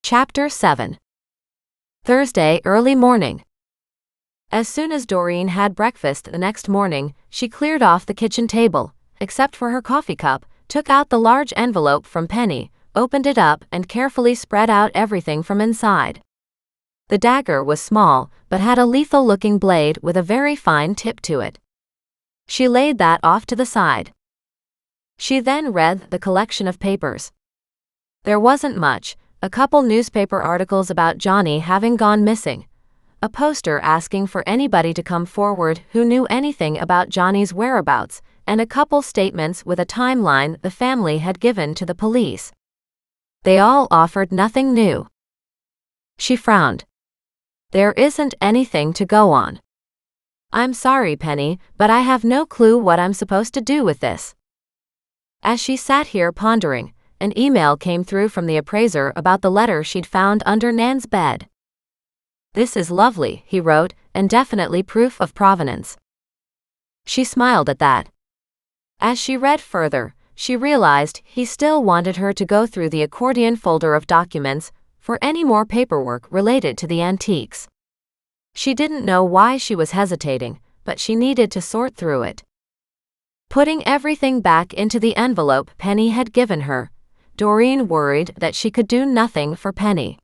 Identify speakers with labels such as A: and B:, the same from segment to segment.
A: Chapter 7. Thursday early morning. As soon as Doreen had breakfast the next morning, she cleared off the kitchen table, except for her coffee cup, took out the large envelope from Penny, opened it up and carefully spread out everything from inside. The dagger was small, but had a lethal-looking blade with a very fine tip to it. She laid that off to the side. She then read the collection of papers. There wasn't much. A couple newspaper articles about Johnny having gone missing, a poster asking for anybody to come forward who knew anything about Johnny's whereabouts, and a couple statements with a timeline the family had given to the police. They all offered nothing new. She frowned. There isn't anything to go on. I'm sorry, Penny, but I have no clue what I'm supposed to do with this. As she sat here pondering, an email came through from the appraiser about the letter she'd found under Nan's bed. This is lovely, he wrote, and definitely proof of provenance. She smiled at that. As she read further, she realized he still wanted her to go through the accordion folder of documents for any more paperwork related to the antiques. She didn't know why she was hesitating, but she needed to sort through it. Putting everything back into the envelope Penny had given her, Doreen worried that she could do nothing for Penny.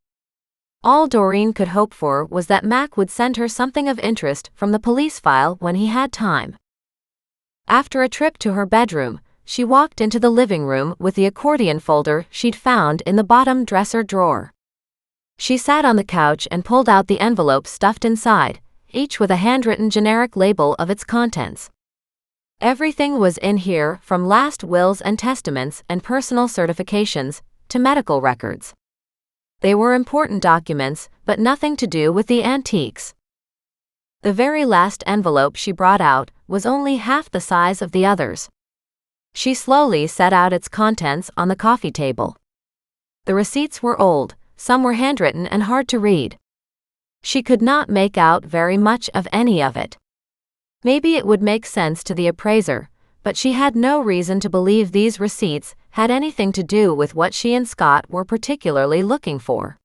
A: All Doreen could hope for was that Mac would send her something of interest from the police file when he had time. After a trip to her bedroom, she walked into the living room with the accordion folder she'd found in the bottom dresser drawer. She sat on the couch and pulled out the envelope stuffed inside, each with a handwritten generic label of its contents. Everything was in here, from last wills and testaments and personal certifications, to medical records. They were important documents, but nothing to do with the antiques. The very last envelope she brought out was only half the size of the others. She slowly set out its contents on the coffee table. The receipts were old, some were handwritten and hard to read. She could not make out very much of any of it. Maybe it would make sense to the appraiser, but she had no reason to believe these receipts had anything to do with what she and Scott were particularly looking for.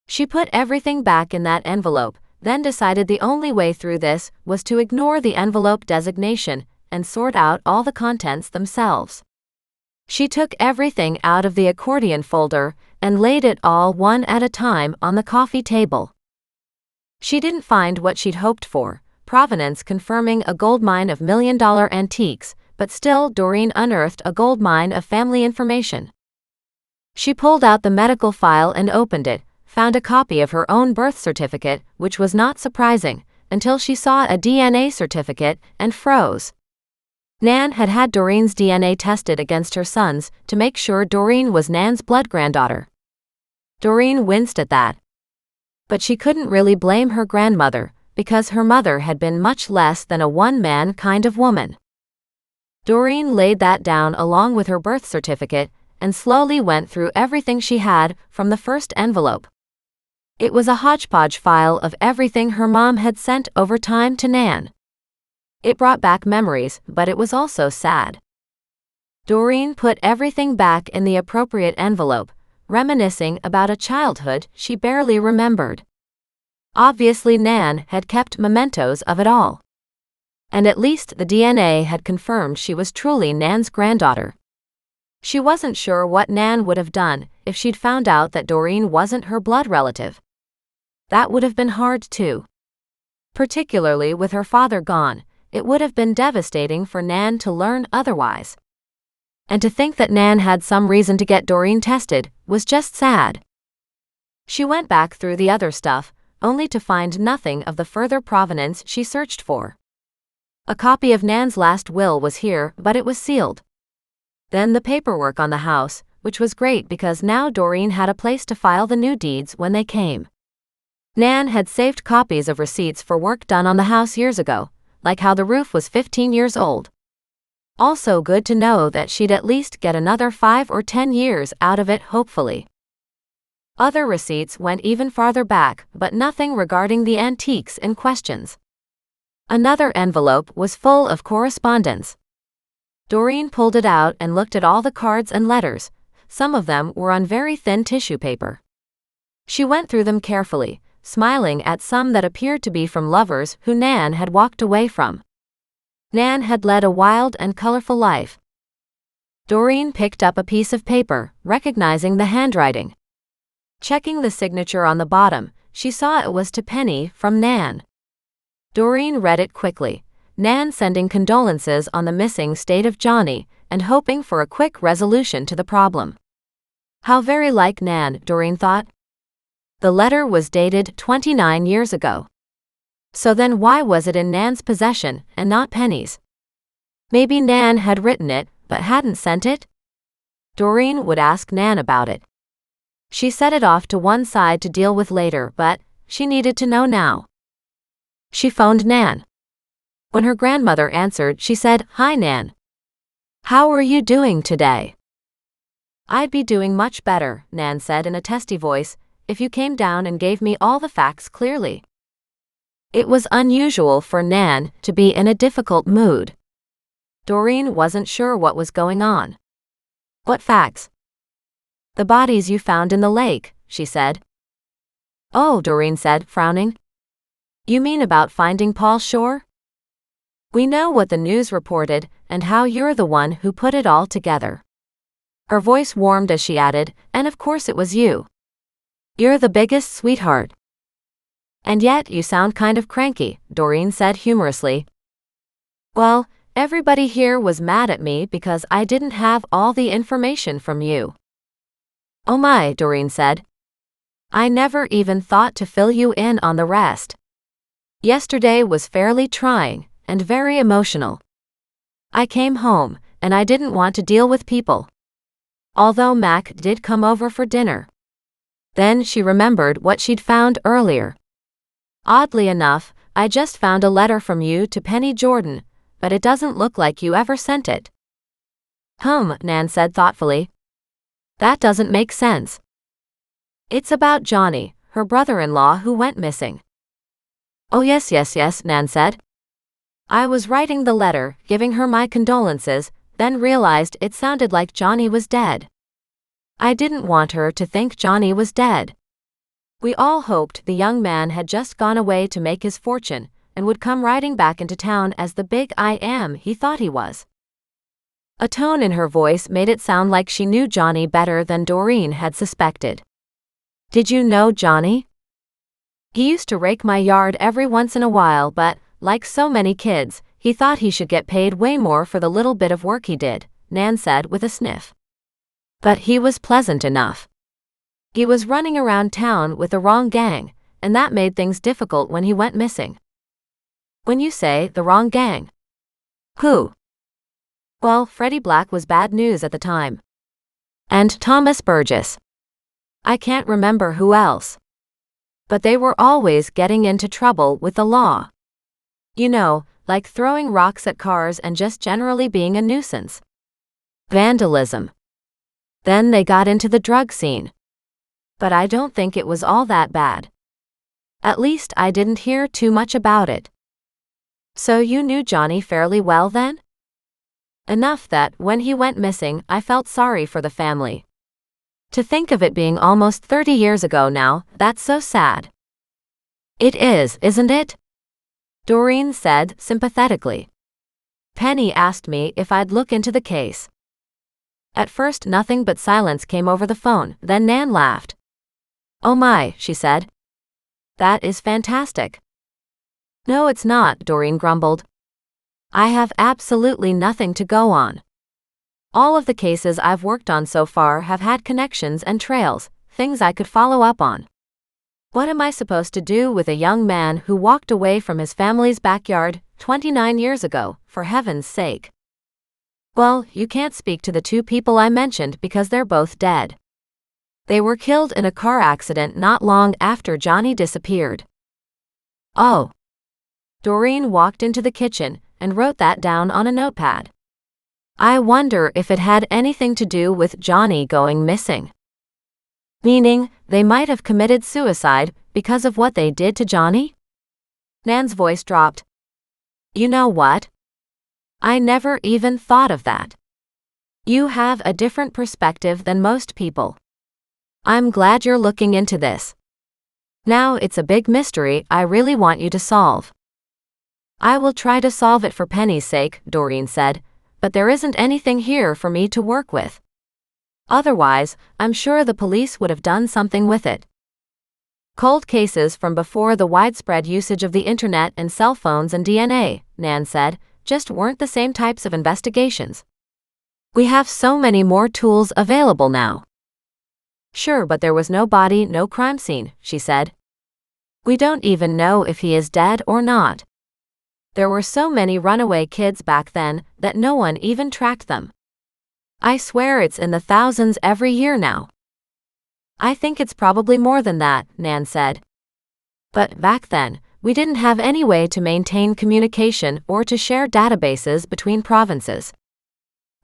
A: She put everything back in that envelope, then decided the only way through this was to ignore the envelope designation and sort out all the contents themselves. She took everything out of the accordion folder and laid it all one at a time on the coffee table. She didn't find what she'd hoped for, provenance confirming a gold mine of million-dollar antiques, but still Doreen unearthed a gold mine of family information. She pulled out the medical file and opened it, found a copy of her own birth certificate, which was not surprising, until she saw a DNA certificate and froze. Nan had had Doreen's DNA tested against her son's to make sure Doreen was Nan's blood granddaughter. Doreen winced at that. But she couldn't really blame her grandmother, because her mother had been much less than a one-man kind of woman. Doreen laid that down along with her birth certificate and slowly went through everything she had from the first envelope. It was a hodgepodge file of everything her mom had sent over time to Nan. It brought back memories, but it was also sad. Doreen put everything back in the appropriate envelope, reminiscing about a childhood she barely remembered. Obviously Nan had kept mementos of it all. And at least the DNA had confirmed she was truly Nan's granddaughter. She wasn't sure what Nan would have done if she'd found out that Doreen wasn't her blood relative. That would have been hard too. Particularly with her father gone, it would have been devastating for Nan to learn otherwise. And to think that Nan had some reason to get Doreen tested was just sad. She went back through the other stuff, only to find nothing of the further provenance she searched for. A copy of Nan's last will was here, but it was sealed. Then the paperwork on the house, which was great because now Doreen had a place to file the new deeds when they came. Nan had saved copies of receipts for work done on the house years ago, like how the roof was 15 years old. Also good to know that she'd at least get another 5 or 10 years out of it, hopefully. Other receipts went even farther back, but nothing regarding the antiques in questions. Another envelope was full of correspondence. Doreen pulled it out and looked at all the cards and letters. Some of them were on very thin tissue paper. She went through them carefully, smiling at some that appeared to be from lovers who Nan had walked away from. Nan had led a wild and colorful life. Doreen picked up a piece of paper, recognizing the handwriting. Checking the signature on the bottom, she saw it was to Penny from Nan. Doreen read it quickly, Nan sending condolences on the missing state of Johnny and hoping for a quick resolution to the problem. How very like Nan, Doreen thought. The letter was dated 29 years ago. So then why was it in Nan's possession and not Penny's? Maybe Nan had written it, but hadn't sent it? Doreen would ask Nan about it. She set it off to one side to deal with later, but she needed to know now. She phoned Nan. When her grandmother answered, she said, "Hi, Nan. How are you doing today?" "I'd be doing much better," Nan said in a testy voice, "if you came down and gave me all the facts clearly." It was unusual for Nan to be in a difficult mood. Doreen wasn't sure what was going on. "What facts?" "The bodies you found in the lake," she said. "Oh," Doreen said, frowning. "You mean about finding Paul Shore? We know what the news reported and how you're the one who put it all together." Her voice warmed as she added, "And of course it was you. You're the biggest sweetheart." "And yet you sound kind of cranky," Doreen said humorously. "Well, everybody here was mad at me because I didn't have all the information from you." "Oh my," Doreen said. "I never even thought to fill you in on the rest. Yesterday was fairly trying and very emotional. I came home, and I didn't want to deal with people. Although Mac did come over for dinner." Then she remembered what she'd found earlier. "Oddly enough, I just found a letter from you to Penny Jordan, but it doesn't look like you ever sent it." Nan said thoughtfully. "That doesn't make sense. It's about Johnny, her brother-in-law who went missing." "Oh yes, Nan said. I was writing the letter, giving her my condolences, then realized it sounded like Johnny was dead. I didn't want her to think Johnny was dead. We all hoped the young man had just gone away to make his fortune and would come riding back into town as the big I am he thought he was." A tone in her voice made it sound like she knew Johnny better than Doreen had suspected. "Did you know Johnny?" "He used to rake my yard every once in a while, but, like so many kids, he thought he should get paid way more for the little bit of work he did," Nan said with a sniff. "But he was pleasant enough. He was running around town with the wrong gang, and that made things difficult when he went missing." "When you say the wrong gang, who?" "Well, Freddie Black was bad news at the time. And Thomas Burgess. I can't remember who else. But they were always getting into trouble with the law. You know, like throwing rocks at cars and just generally being a nuisance. Vandalism. Then they got into the drug scene. But I don't think it was all that bad. At least I didn't hear too much about it." "So you knew Johnny fairly well then?" "Enough that when he went missing I felt sorry for the family. To think of it being almost 30 years ago now, that's so sad." "It is, isn't it?" Doreen said sympathetically. "Penny asked me if I'd look into the case." At first nothing but silence came over the phone, then Nan laughed. "Oh my," she said. "That is fantastic." "No, it's not," Doreen grumbled. "I have absolutely nothing to go on. All of the cases I've worked on so far have had connections and trails, things I could follow up on. What am I supposed to do with a young man who walked away from his family's backyard 29 years ago, for heaven's sake?" "Well, you can't speak to the two people I mentioned because they're both dead. They were killed in a car accident not long after Johnny disappeared." "Oh." Doreen walked into the kitchen and wrote that down on a notepad. "I wonder if it had anything to do with Johnny going missing. Meaning, they might have committed suicide because of what they did to Johnny?" Nan's voice dropped. "You know what? I never even thought of that. You have a different perspective than most people. I'm glad you're looking into this. Now it's a big mystery I really want you to solve. I will try to solve it for Penny's sake, Doreen said, but there isn't anything here for me to work with. Otherwise, I'm sure the police would have done something with it. Cold cases from before the widespread usage of the internet and cell phones and DNA, Nan said, just weren't the same types of investigations. We have so many more tools available now. Sure, but there was no body, no crime scene, she said. We don't even know if he is dead or not. There were so many runaway kids back then that no one even tracked them. I swear it's in the thousands every year now. I think it's probably more than that, Nan said. But back then, we didn't have any way to maintain communication or to share databases between provinces.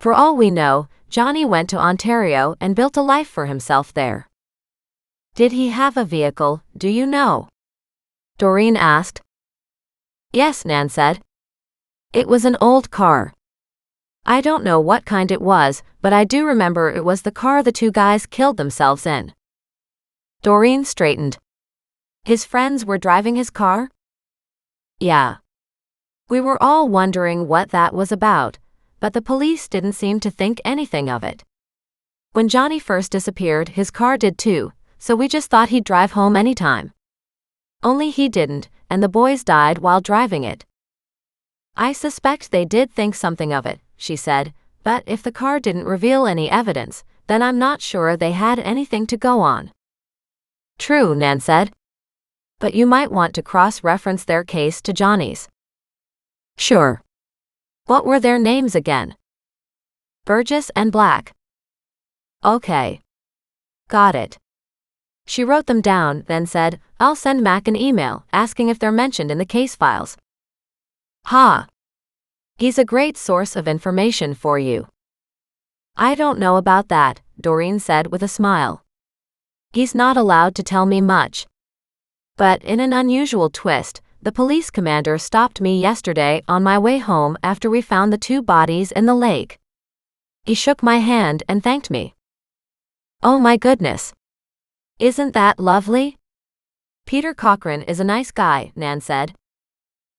A: For all we know, Johnny went to Ontario and built a life for himself there. Did he have a vehicle, do you know? Doreen asked. Yes, Nan said. It was an old car. I don't know what kind it was, but I do remember it was the car the two guys killed themselves in. Doreen straightened. His friends were driving his car? Yeah. We were all wondering what that was about, but the police didn't seem to think anything of it. When Johnny first disappeared, his car did too, so we just thought he'd drive home anytime. Only he didn't, and the boys died while driving it. I suspect they did think something of it, she said, but if the car didn't reveal any evidence, then I'm not sure they had anything to go on. True, Nan said. But you might want to cross-reference their case to Johnny's. Sure. What were their names again? Burgess and Black. Okay. Got it. She wrote them down, then said, I'll send Mac an email asking if they're mentioned in the case files. Ha! He's a great source of information for you. I don't know about that, Doreen said with a smile. He's not allowed to tell me much. But in an unusual twist, the police commander stopped me yesterday on my way home after we found the two bodies in the lake. He shook my hand and thanked me. Oh my goodness. Isn't that lovely? Peter Cochran is a nice guy, Nan said.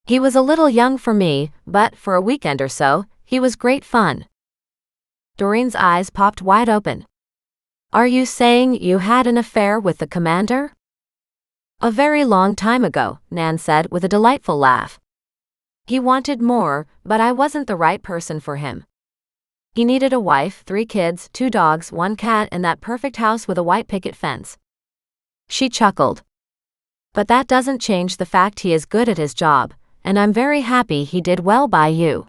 A: He was a little young for me, but for a weekend or so, he was great fun. Doreen's eyes popped wide open. Are you saying you had an affair with the commander? A very long time ago, Nan said with a delightful laugh. He wanted more, but I wasn't the right person for him. He needed a wife, 3 kids, 2 dogs, 1 cat, and that perfect house with a white picket fence. She chuckled. But that doesn't change the fact he is good at his job, and I'm very happy he did well by you.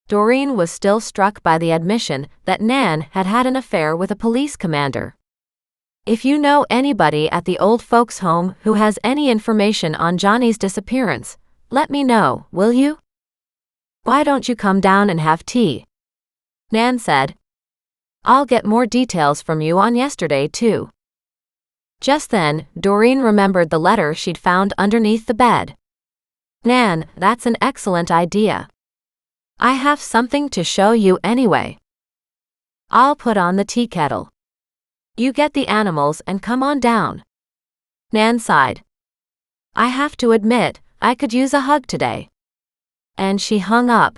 A: Doreen was still struck by the admission that Nan had had an affair with a police commander. If you know anybody at the old folks' home who has any information on Johnny's disappearance, let me know, will you? Why don't you come down and have tea? Nan said. I'll get more details from you on yesterday too. Just then, Doreen remembered the letter she'd found underneath the bed. Nan, that's an excellent idea. I have something to show you anyway. I'll put on the tea kettle. You get the animals and come on down. Nan sighed. I have to admit, I could use a hug today. And she hung up.